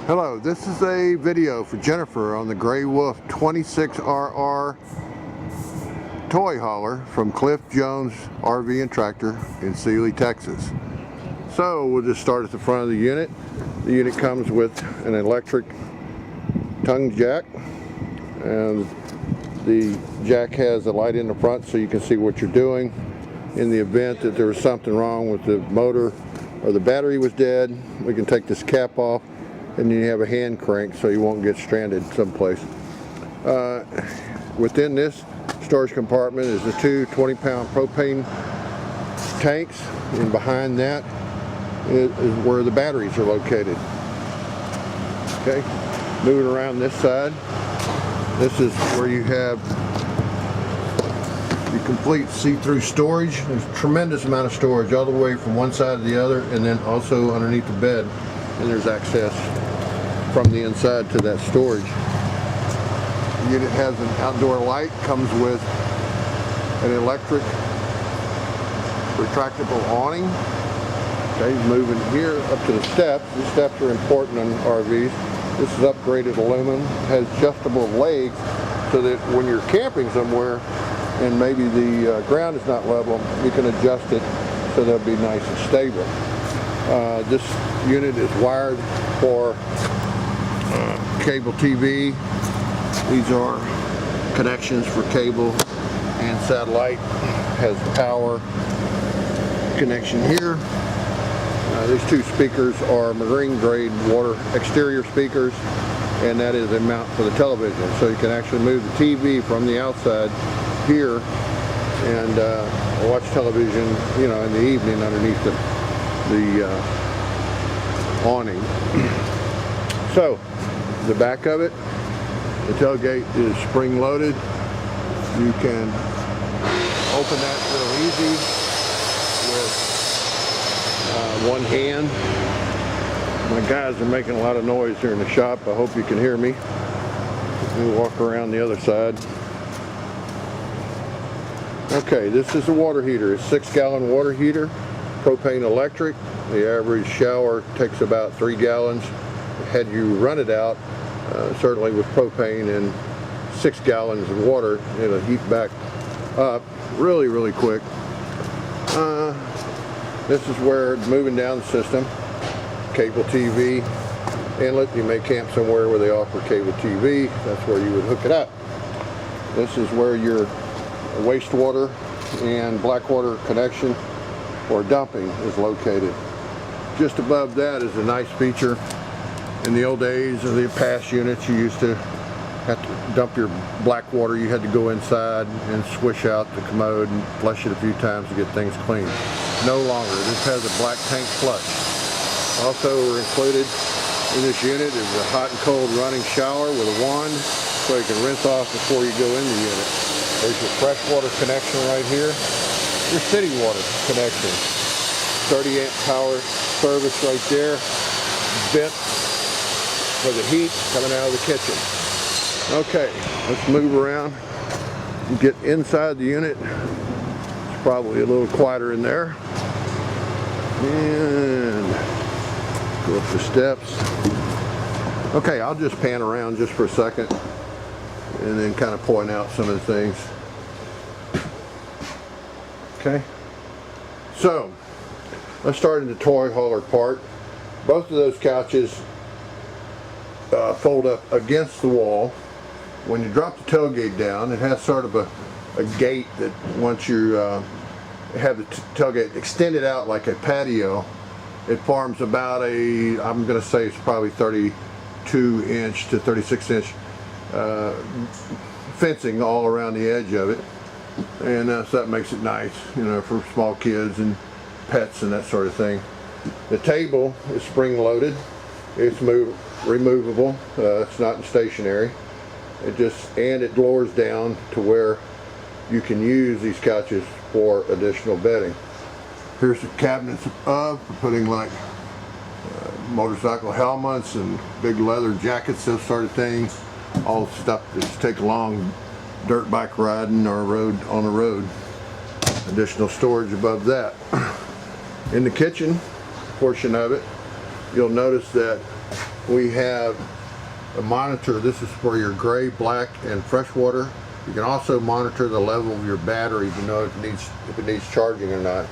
Hello, this is a video for Jennifer on the Gray Wolf 26RR toy hauler from Cliff Jones RV and Tractor in Sealy, Texas. So we'll just start at the front of the unit. The unit comes with an electric tongue jack, and the jack has a light in the front so you can see what you're doing. In the event that there was something wrong with the motor or the battery was dead, we can take this cap off, and then you have a hand crank so you won't get stranded someplace. Within this storage compartment is the two 20-pound propane tanks, and behind that is where the batteries are located. Okay, moving around this side, this is where you have the complete see-through storage. There's a tremendous amount of storage all the way from one side to the other, and then also underneath the bed, and there's access from the inside to that storage. The unit has an outdoor light, comes with an electric retractable awning. Okay, moving here up to the steps. These steps are important on RVs. This is upgraded aluminum, has adjustable legs so that when you're camping somewhere and maybe the ground is not level, you can adjust it so they'll be nice and stable. This unit is wired for cable TV. These are connections for cable and satellite. Has power connection here. These two speakers are marine grade water exterior speakers, and that is a mount for the television, so you can actually move the TV from the outside here and watch television, you know, in the evening underneath the awning. So the back of it, the tailgate is spring loaded. You can open that real easy with one hand. My guys are making a lot of noise here in the shop. I hope you can hear me. We'll walk around the other side. Okay, this is a water heater. It's a 6-gallon water heater, propane electric. The average shower takes about 3 gallons. Had you run it out, certainly with propane and 6 gallons of water, it'll heat back up really quick. This is where, moving down the system, cable TV inlet. You may camp somewhere where they offer cable TV. That's where you would hook it up. This is where your wastewater and black water connection or dumping is located. Just above that is a nice feature. In the old days of the past units, you used to have to dump your black water. You had to go inside and swish out the commode and flush it a few times to get things clean. No longer. This has a black tank flush. Also included in this unit is a hot and cold running shower with a wand so you can rinse off before you go in the unit. There's your fresh water connection right here. Your city water connection. 30 amp power service right there. Vent for the heat coming out of the kitchen. Okay, let's move around and get inside the unit. It's probably a little quieter in there. And go up the steps. Okay, I'll just pan around just for a second and then kind of point out some of the things. Okay, so let's start in the toy hauler part. Both of those couches fold up against the wall. When you drop the tailgate down, it has sort of a gate that once you have the tailgate extended out like a patio, it forms about a, I'm going to say it's probably 32-inch to 36-inch fencing all around the edge of it, and so that makes it nice, you know, for small kids and pets and that sort of thing. The table is spring loaded. It's removable. It's not stationary. It lowers down to where you can use these couches for additional bedding. Here's the cabinets above for putting like motorcycle helmets and big leather jackets, those sort of things. All stuff that's take along dirt bike riding or on the road. Additional storage above that. In the kitchen portion of it, you'll notice that we have a monitor. This is for your gray, black, and fresh water. You can also monitor the level of your battery to know if it needs charging or not.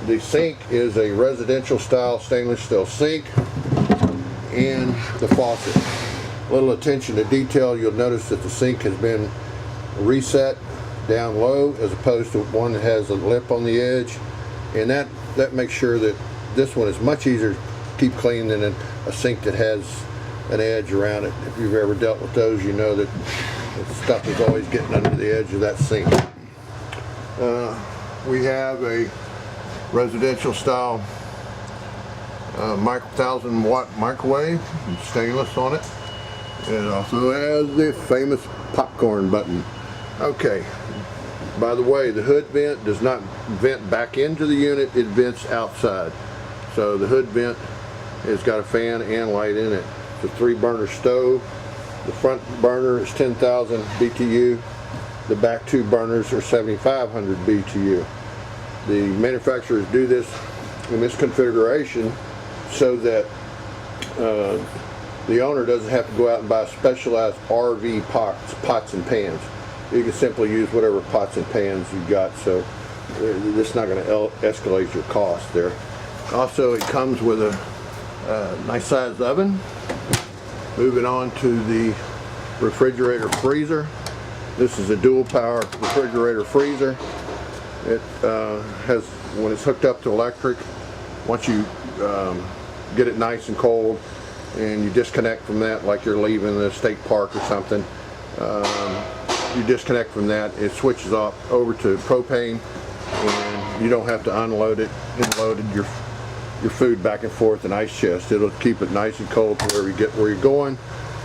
The sink is a residential style stainless steel sink, and the faucet. A little attention to detail, you'll notice that the sink has been reset down low as opposed to one that has a lip on the edge, and that makes sure that this one is much easier to keep clean than a sink that has an edge around it. If you've ever dealt with those, you know that stuff is always getting under the edge of that sink. We have a residential style 1,000-watt microwave, stainless on it. It also has the famous popcorn button. Okay, by the way, the hood vent does not vent back into the unit, it vents outside. So the hood vent has got a fan and light in it. It's a 3-burner stove. The front burner is 10,000 BTU. The back 2 burners are 7,500 BTU. The manufacturers do this in this configuration so that the owner doesn't have to go out and buy specialized RV pots and pans. You can simply use whatever pots and pans you've got, so this is not going to escalate your cost there. Also, it comes with a nice sized oven. Moving on to the refrigerator freezer. This is a dual power refrigerator freezer. It has, when it's hooked up to electric, once you get it nice and cold and you disconnect from that, like you're leaving the state park or something, you disconnect from that, it switches off over to propane, and you don't have to unload it and loaded your food back and forth in ice chest. It'll keep it nice and cold to where you get where you're going,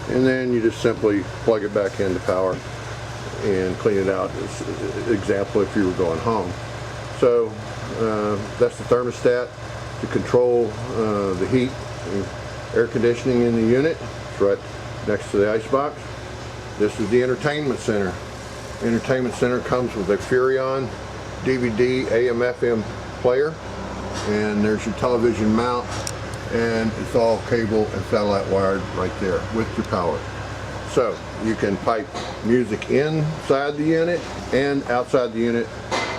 and then you just simply plug it back into power and clean it out. Example, if you were going home. So that's the thermostat to control the heat and air conditioning in the unit. It's right next to the icebox. This is the entertainment center. Entertainment center comes with a Furrion DVD AM/FM player, and there's your television mount, and it's all cable and satellite wired right there with your power. So you can pipe music inside the unit and outside the unit,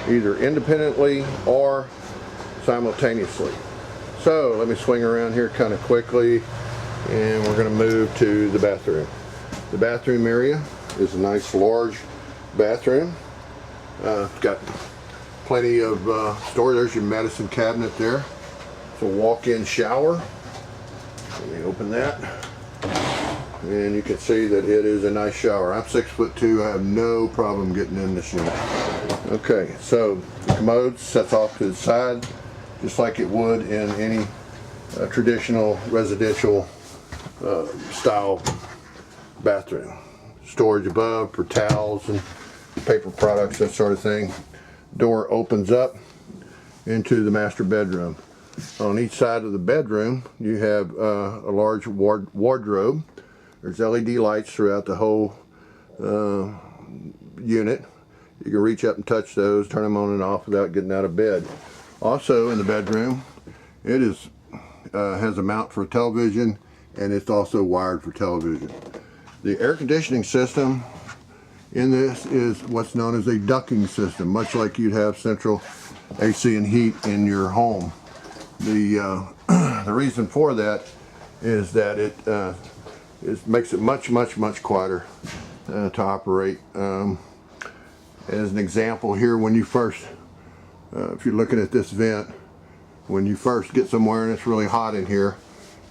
either independently or simultaneously. So let me swing around here kind of quickly, and we're going to move to the bathroom. The bathroom area is a nice large bathroom. It's got plenty of storage. There's your medicine cabinet there. It's a walk-in shower. Let me open that. And you can see that it is a nice shower. I'm 6'2". I have no problem getting in this unit. Okay, so the commode sets off to the side just like it would in any traditional residential style bathroom. Storage above for towels and paper products, that sort of thing. Door opens up into the master bedroom. On each side of the bedroom you have a large wardrobe. There's LED lights throughout the whole unit. You can reach up and touch those, turn them on and off without getting out of bed. Also in the bedroom, it is has a mount for a television, and it's also wired for television. The air conditioning system in this is what's known as a ducting system, much like you'd have central AC and heat in your home. The reason for that is that it makes it much quieter to operate. As an example here, when you first, if you're looking at this vent, when you first get somewhere and it's really hot in here,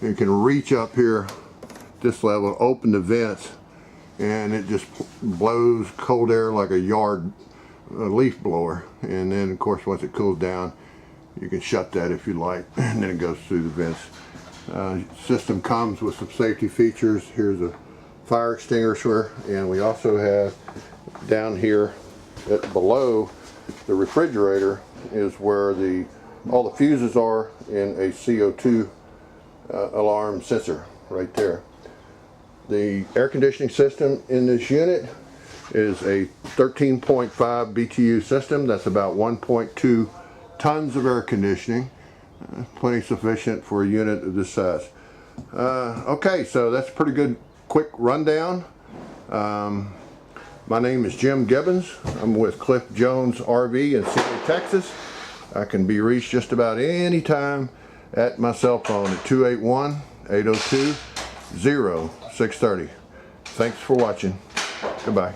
you can reach up here this level, open the vents, and it just blows cold air like a leaf blower. And then of course once it cools down, you can shut that if you like, and then it goes through the vents. System comes with some safety features. Here's a fire extinguisher, and we also have down here below the refrigerator is where all the fuses are in a CO2 alarm sensor right there. The air conditioning system in this unit is a 13.5 BTU system. That's about 1.2 tons of air conditioning. Plenty sufficient for a unit of this size. Okay, so that's a pretty good quick rundown. My name is Jim Gibbons. I'm with Cliff Jones RV in Celia, Texas. I can be reached just about any time at my cell phone at 281-802-0630. Thanks for watching. Goodbye.